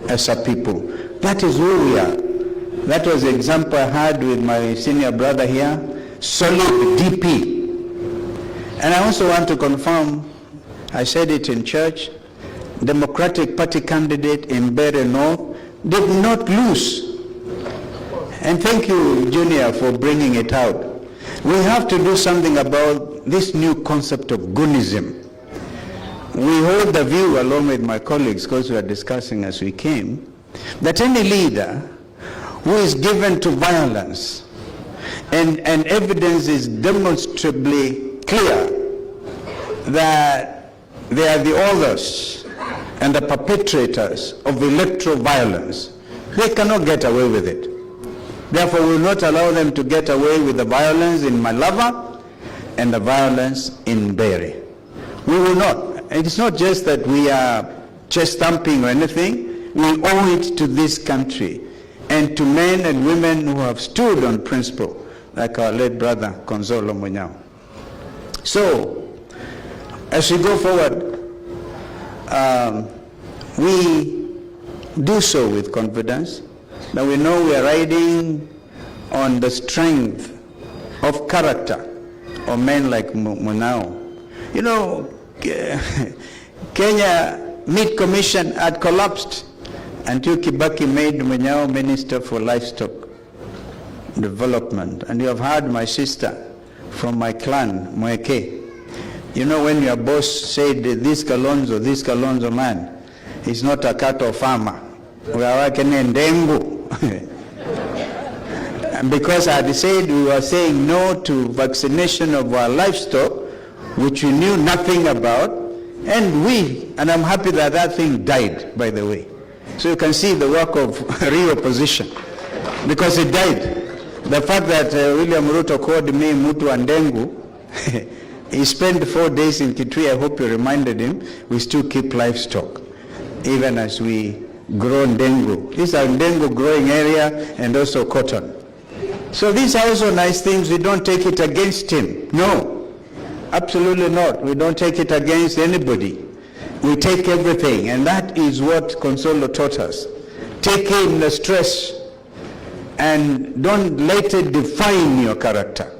as a people. That is who we are. That was the example I had with my senior brother here, solid DP. And I also want to confirm, I said it in church, Democratic Party candidate in Mbeere North did not lose. And thank you, Junior, for bringing it out. We have to do something about this new concept of goonism. We hold the view, along with my colleagues, because we were discussing as we came, that any leader who is given to violence and evidence is demonstrably clear that they are the authors and the perpetrators of electoral violence, they cannot get away with it. Therefore, we will not allow them to get away with the violence in Malava and the violence in Mbeere. We will not. And it's not just that we are chest thumping or anything. We owe it to this country and to men and women who have stood on principle, like our late brother, Consolo Munyao. So, as we go forward, we do so with confidence. Now we know we are riding on the strength of character of men like Munao. You know, Kenya Meat Commission had collapsed until Kibaki made Munao Minister for Livestock Development. And you have heard my sister from my clan, Mweke. You know, when your boss said, this Kalonzo man is not a cattle farmer. We are working in Dengu. And because I had said we were saying no to vaccination of our livestock, which we knew nothing about, and I'm happy that that thing died, by the way. So you can see the work of real opposition, because it died. The fact that William Ruto called me Mutu and Dengu, he spent 4 days in Kitui. I hope you reminded him, we still keep livestock, even as we grow Ndengu. These are Ndengu growing area and also cotton. So these are also nice things. We don't take it against him. No, absolutely not. We don't take it against anybody. We take everything, and that is what Consolo taught us. Take in the stress and don't let it define your character.